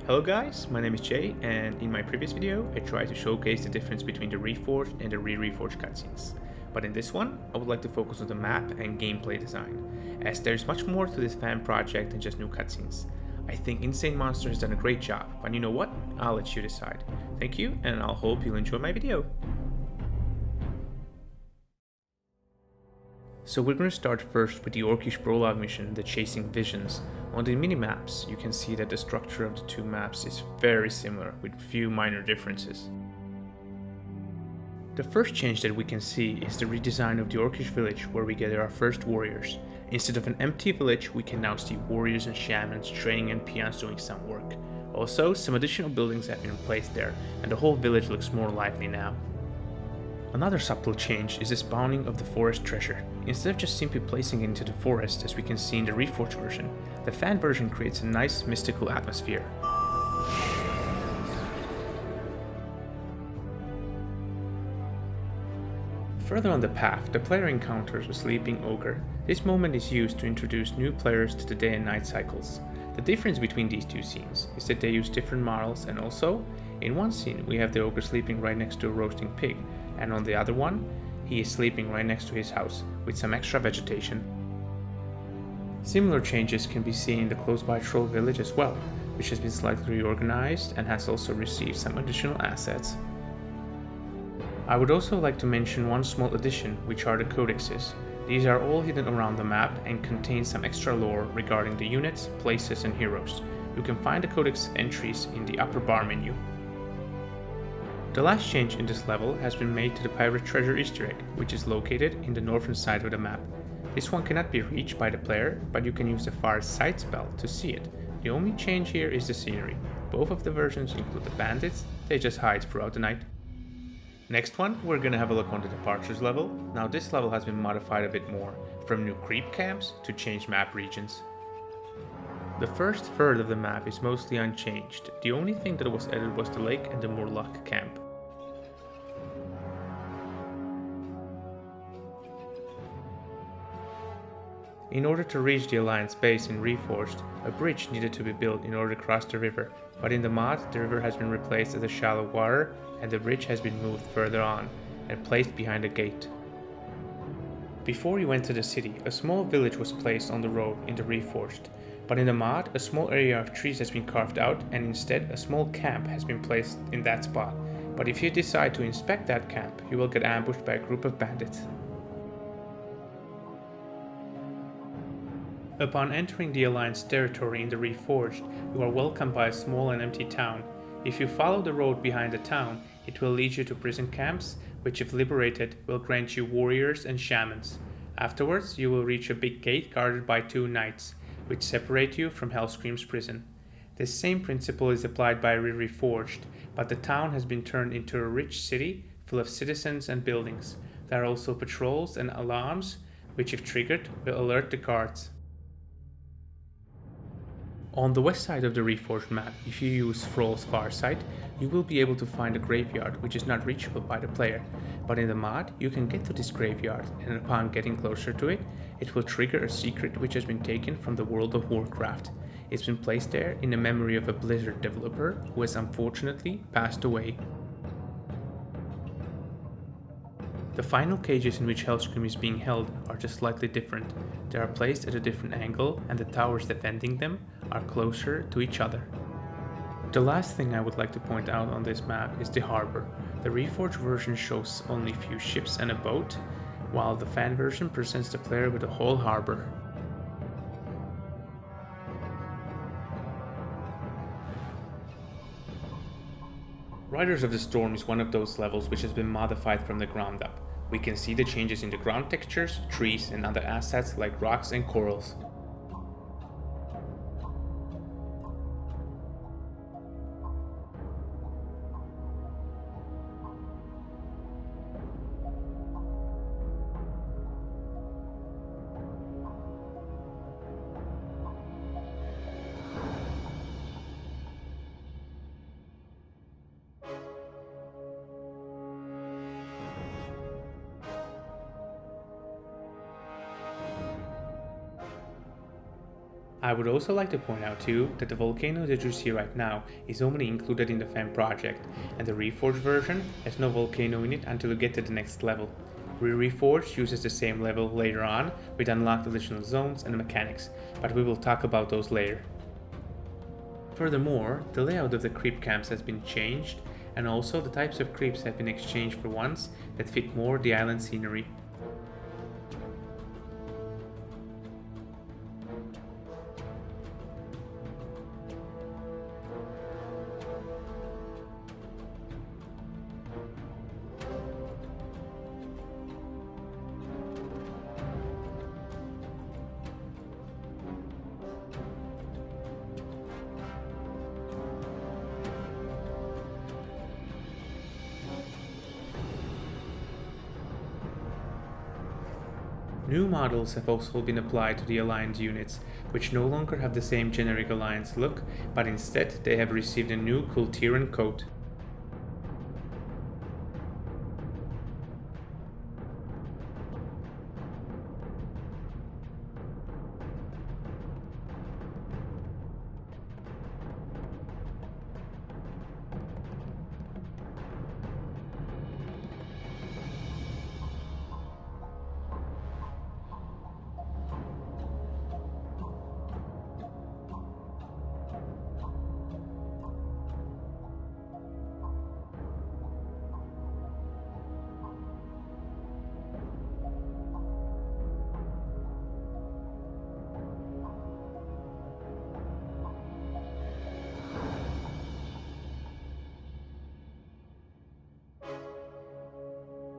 Hello guys, my name is Jay, and in my previous video I tried to showcase the difference between the Reforged and the Re-Reforged cutscenes. But in this one, I would like to focus on the map and gameplay design, as there's much more to this fan project than just new cutscenes. I think InsaneMonster has done a great job, but you know what? I'll let you decide. Thank you, and I'll hope you'll enjoy my video. So we're going to start first with the Orcish prologue mission, the Chasing Visions. On the mini-maps, you can see that the structure of the two maps is very similar, with few minor differences. The first change that we can see is the redesign of the Orcish village, where we gather our first warriors. Instead of an empty village, we can now see warriors and shamans training and peons doing some work. Also, some additional buildings have been placed there, and the whole village looks more lively now. Another subtle change is the spawning of the forest treasure. Instead of just simply placing it into the forest as we can see in the Reforged version, the fan version creates a nice mystical atmosphere. Further on the path, the player encounters a sleeping ogre. This moment is used to introduce new players to the day and night cycles. The difference between these two scenes is that they use different models, and also, in one scene we have the ogre sleeping right next to a roasting pig, and on the other one, he is sleeping right next to his house, with some extra vegetation. Similar changes can be seen in the close by troll village as well, which has been slightly reorganized and has also received some additional assets. I would also like to mention one small addition, which are the codexes. These are all hidden around the map and contain some extra lore regarding the units, places and heroes. You can find the codex entries in the upper bar menu. The last change in this level has been made to the pirate treasure Easter egg, which is located in the northern side of the map. This one cannot be reached by the player, but you can use the far sight spell to see it. The only change here is the scenery. Both of the versions include the bandits, they just hide throughout the night. Next one, we're gonna have a look on the departures level. Now this level has been modified a bit more, from new creep camps to changed map regions. The first third of the map is mostly unchanged. The only thing that was added was the lake and the Murloc camp. In order to reach the Alliance base in Reforged, a bridge needed to be built in order to cross the river, but in the mod, the river has been replaced as a shallow water and the bridge has been moved further on and placed behind a gate. Before you enter the city, a small village was placed on the road in the Reforged, but in the mod, a small area of trees has been carved out and instead a small camp has been placed in that spot. But if you decide to inspect that camp, you will get ambushed by a group of bandits. Upon entering the Alliance territory in the Reforged, you are welcomed by a small and empty town. If you follow the road behind the town, it will lead you to prison camps, which if liberated will grant you warriors and shamans. Afterwards, you will reach a big gate guarded by two knights, which separate you from Hellscream's prison. This same principle is applied by Re-Reforged, but the town has been turned into a rich city full of citizens and buildings. There are also patrols and alarms, which if triggered will alert the guards. On the west side of the Reforged map, if you use Thrall's Farsight, you will be able to find a graveyard which is not reachable by the player, but in the mod you can get to this graveyard, and upon getting closer to it, it will trigger a secret which has been taken from the world of Warcraft. It's been placed there in the memory of a Blizzard developer who has unfortunately passed away. The final cages in which Hellscream is being held are just slightly different. They are placed at a different angle and the towers defending them are closer to each other. The last thing I would like to point out on this map is the harbor. The Reforged version shows only a few ships and a boat, while the fan version presents the player with a whole harbor. Riders of the Storm is one of those levels which has been modified from the ground up. We can see the changes in the ground textures, trees and other assets like rocks and corals. I would also like to point out too that the volcano that you see right now is only included in the fan project, and the Reforged version has no volcano in it until you get to the next level. Re-Reforged uses the same level later on with unlocked additional zones and mechanics, but we will talk about those later. Furthermore, the layout of the creep camps has been changed, and also the types of creeps have been exchanged for ones that fit more the island scenery. New models have also been applied to the Alliance units, which no longer have the same generic Alliance look, but instead they have received a new Kultiran coat.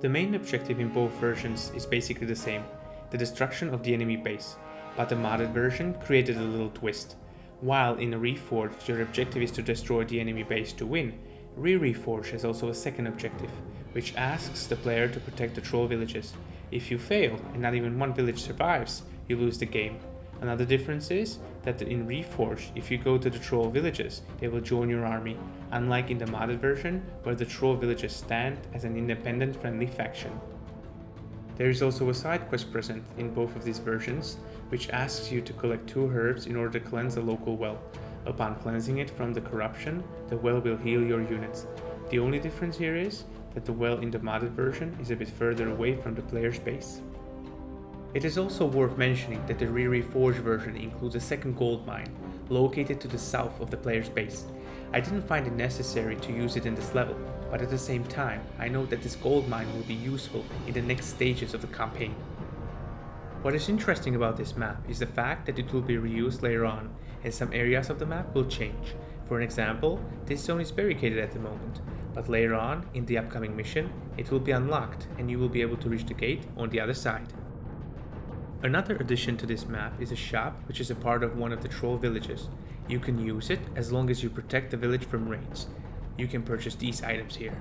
The main objective in both versions is basically the same, the destruction of the enemy base, but the modded version created a little twist. While in Reforged your objective is to destroy the enemy base to win, Re-Reforged has also a second objective, which asks the player to protect the troll villages. If you fail and not even one village survives, you lose the game. Another difference is that in Reforged, if you go to the troll villages, they will join your army, unlike in the modded version where the troll villages stand as an independent friendly faction. There is also a side quest present in both of these versions, which asks you to collect 2 herbs in order to cleanse a local well. Upon cleansing it from the corruption, the well will heal your units. The only difference here is that the well in the modded version is a bit further away from the player's base. It is also worth mentioning that the Re-Reforged version includes a second gold mine, located to the south of the player's base. I didn't find it necessary to use it in this level, but at the same time, I know that this gold mine will be useful in the next stages of the campaign. What is interesting about this map is the fact that it will be reused later on, and some areas of the map will change. For an example, this zone is barricaded at the moment, but later on, in the upcoming mission, it will be unlocked and you will be able to reach the gate on the other side. Another addition to this map is a shop which is a part of one of the troll villages. You can use it as long as you protect the village from raids. You can purchase these items here.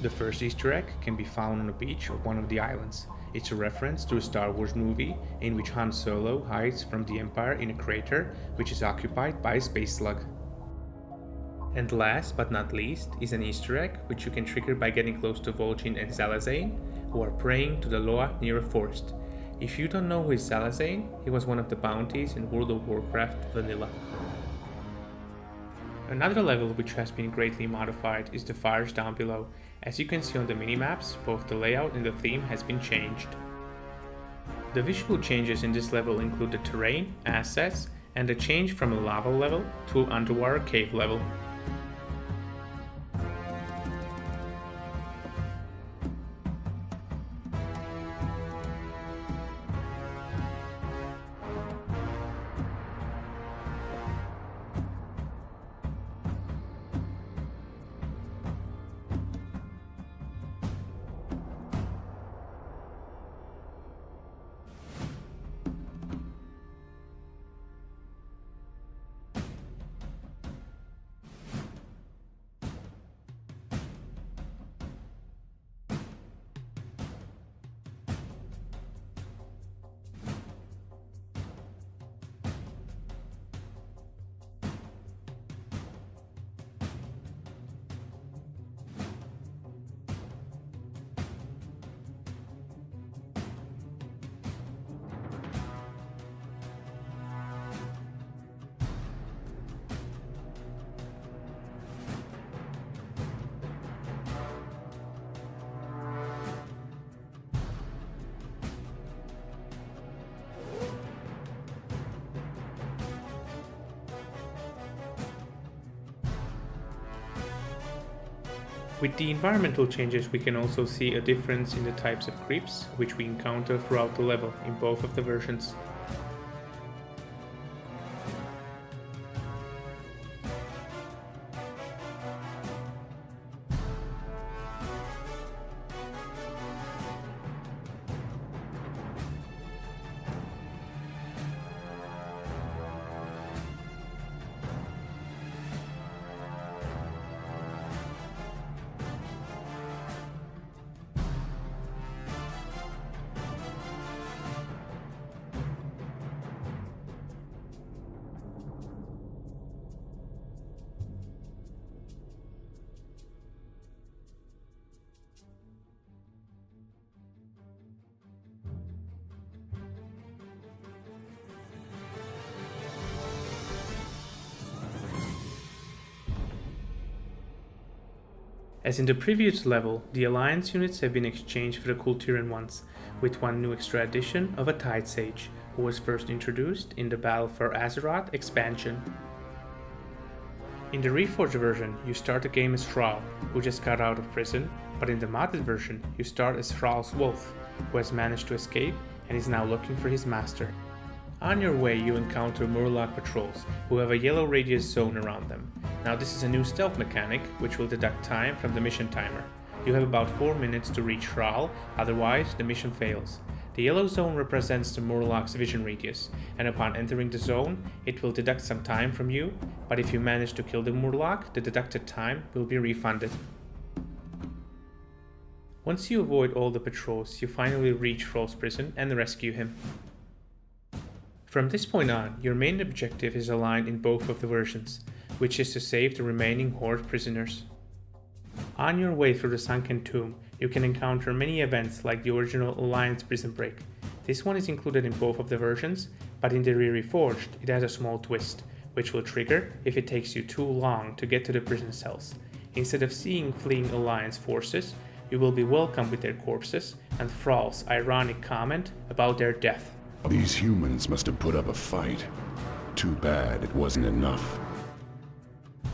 The first Easter egg can be found on a beach of one of the islands. It's a reference to a Star Wars movie in which Han Solo hides from the Empire in a crater which is occupied by a space slug. And last but not least is an Easter egg which you can trigger by getting close to Vol'jin and Zalazane, who are praying to the Loa near a forest. If you don't know who is Zalazane, he was one of the bounties in World of Warcraft Vanilla. Another level which has been greatly modified is the fires down below. As you can see on the minimaps, both the layout and the theme has been changed. The visual changes in this level include the terrain, assets, and the change from a lava level to an underwater cave level. With the environmental changes, we can also see a difference in the types of creeps which we encounter throughout the level in both of the versions. As in the previous level, the Alliance units have been exchanged for the Kultiran ones, with one new extra addition of a Tide Sage, who was first introduced in the Battle for Azeroth expansion. In the Reforged version, you start the game as Thrall, who just got out of prison, but in the modded version, you start as Thrall's Wolf, who has managed to escape and is now looking for his master. On your way, you encounter Murloc patrols, who have a yellow radius zone around them. Now this is a new stealth mechanic, which will deduct time from the mission timer. You have about 4 minutes to reach Thrall, otherwise the mission fails. The yellow zone represents the Murloc's vision radius, and upon entering the zone, it will deduct some time from you, but if you manage to kill the Murloc, the deducted time will be refunded. Once you avoid all the patrols, you finally reach Thrall's prison and rescue him. From this point on, your main objective is aligned in both of the versions, which is to save the remaining Horde prisoners. On your way through the Sunken Tomb, you can encounter many events like the original Alliance prison break. This one is included in both of the versions, but in the Re-Reforged it has a small twist, which will trigger if it takes you too long to get to the prison cells. Instead of seeing fleeing Alliance forces, you will be welcomed with their corpses and Thrall's ironic comment about their death. These humans must have put up a fight. Too bad it wasn't enough.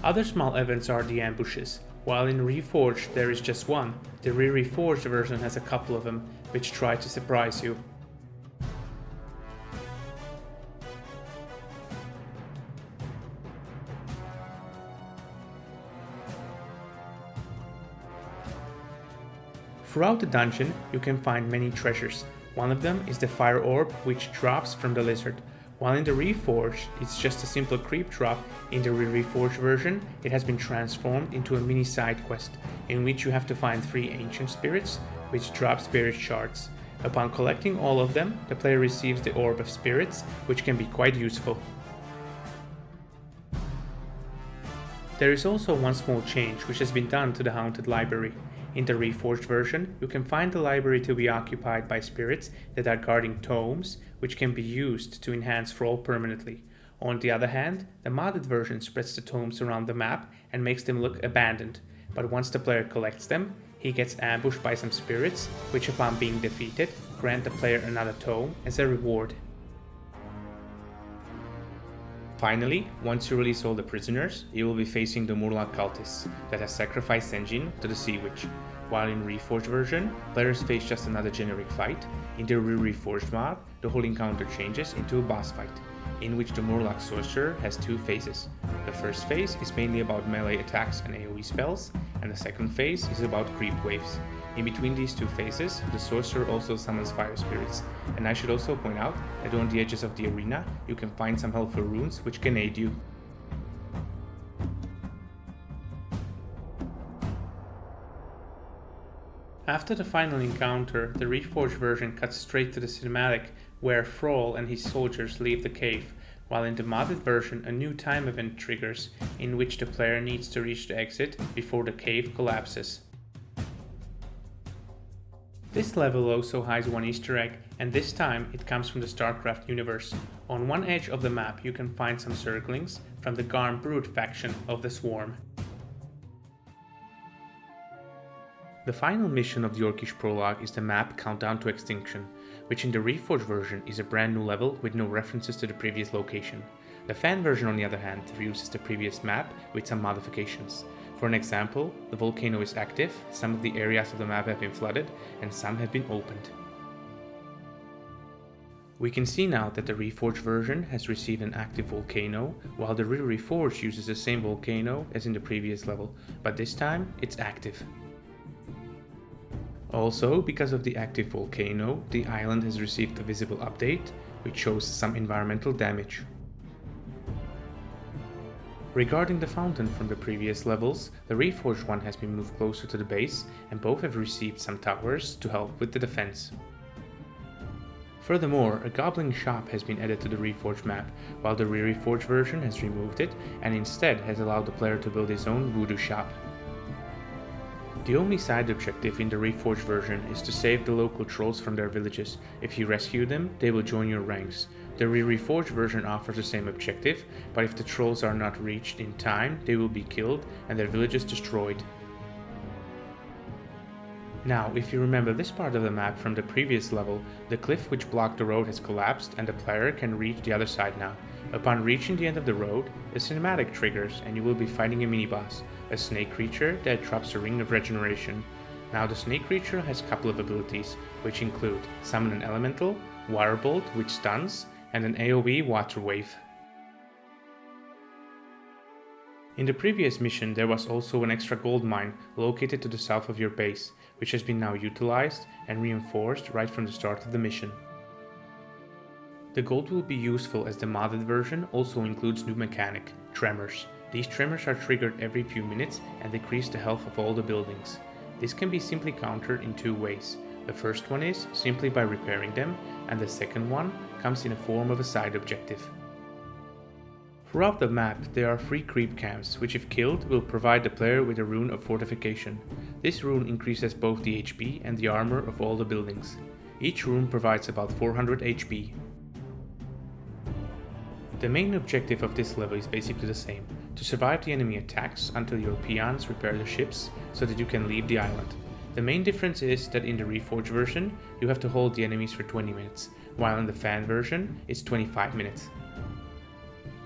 Other small events are the ambushes. While in Reforged there is just one, the Re-Reforged version has a couple of them, which try to surprise you. Throughout the dungeon, you can find many treasures. One of them is the fire orb, which drops from the lizard. While in the Reforged, it's just a simple creep drop, in the Reforged version, it has been transformed into a mini side quest, in which you have to find 3 ancient spirits, which drop spirit shards. Upon collecting all of them, the player receives the Orb of Spirits, which can be quite useful. There is also one small change which has been done to the Haunted Library. In the Reforged version, you can find the library to be occupied by spirits that are guarding tomes, which can be used to enhance Thrall permanently. On the other hand, the modded version spreads the tomes around the map and makes them look abandoned, but once the player collects them, he gets ambushed by some spirits, which upon being defeated, grant the player another tome as a reward. Finally, once you release all the prisoners, you will be facing the Murloc cultists that has sacrificed Sen'jin to the Sea Witch. While in Reforged version, players face just another generic fight, in the Re-Reforged mod, the whole encounter changes into a boss fight, in which the Murloc sorcerer has 2 phases. The first phase is mainly about melee attacks and AoE spells, and the second phase is about creep waves. In between these 2 phases, the sorcerer also summons fire spirits, and I should also point out that on the edges of the arena you can find some helpful runes which can aid you. After the final encounter, the Reforged version cuts straight to the cinematic where Thrall and his soldiers leave the cave, while in the modded version a new time event triggers in which the player needs to reach the exit before the cave collapses. This level also hides one Easter egg, and this time it comes from the StarCraft universe. On one edge of the map you can find some circlings from the Garm Brood faction of the Swarm. The final mission of the Orcish prologue is the map Countdown to Extinction, which in the Reforged version is a brand new level with no references to the previous location. The fan version on the other hand reuses the previous map with some modifications. For an example, the volcano is active, some of the areas of the map have been flooded, and some have been opened. We can see now that the Reforged version has received an active volcano, while the Re-Reforged uses the same volcano as in the previous level, but this time it's active. Also, because of the active volcano, the island has received a visible update, which shows some environmental damage. Regarding the fountain from the previous levels, the Reforged one has been moved closer to the base, and both have received some towers to help with the defense. Furthermore, a goblin shop has been added to the Reforged map, while the Re-Reforged version has removed it and instead has allowed the player to build his own voodoo shop. The only side objective in the Reforged version is to save the local trolls from their villages. If you rescue them, they will join your ranks. The Re-Reforged version offers the same objective, but if the trolls are not reached in time, they will be killed and their villages destroyed. Now, if you remember this part of the map from the previous level, the cliff which blocked the road has collapsed and the player can reach the other side now. Upon reaching the end of the road, a cinematic triggers and you will be fighting a mini-boss, a snake creature that drops a ring of regeneration. Now the snake creature has a couple of abilities, which include summon an elemental, water bolt which stuns, and an AoE water wave. In the previous mission there was also an extra gold mine located to the south of your base, which has been now utilized and reinforced right from the start of the mission. The gold will be useful as the modded version also includes new mechanic, tremors. These tremors are triggered every few minutes and decrease the health of all the buildings. This can be simply countered in two ways. The first one is simply by repairing them, and the second one comes in the form of a side objective. Throughout the map there are 3 creep camps, which if killed will provide the player with a rune of fortification. This rune increases both the HP and the armor of all the buildings. Each rune provides about 400 HP. The main objective of this level is basically the same, to survive the enemy attacks until your peons repair the ships so that you can leave the island. The main difference is that in the Reforged version you have to hold the enemies for 20 minutes, while in the fan version it's 25 minutes.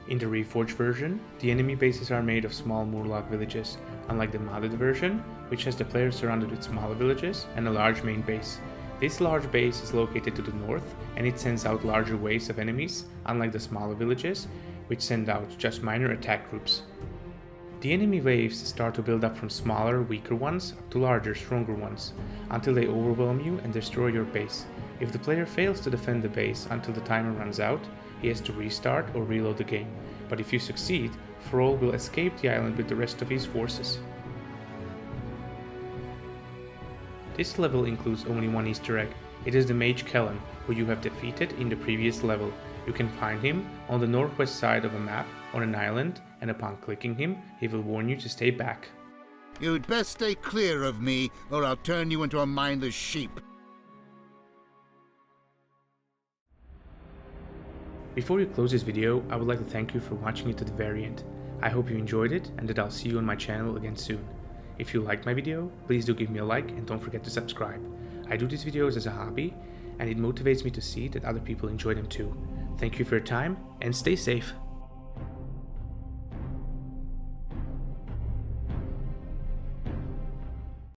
In the Reforged version, the enemy bases are made of small Murloc villages, unlike the modded version, which has the player surrounded with smaller villages and a large main base. This large base is located to the north and it sends out larger waves of enemies, unlike the smaller villages, which send out just minor attack groups. The enemy waves start to build up from smaller, weaker ones up to larger, stronger ones, until they overwhelm you and destroy your base. If the player fails to defend the base until the timer runs out, he has to restart or reload the game, but if you succeed, Thrall will escape the island with the rest of his forces. This level includes only one Easter egg. It is the mage Kellen, who you have defeated in the previous level. You can find him on the northwest side of a map on an island, and upon clicking him, he will warn you to stay back. You'd best stay clear of me, or I'll turn you into a mindless sheep. Before you close this video, I would like to thank you for watching it to the very end. I hope you enjoyed it and that I'll see you on my channel again soon. If you liked my video, please do give me a like and don't forget to subscribe. I do these videos as a hobby and it motivates me to see that other people enjoy them too. Thank you for your time and stay safe.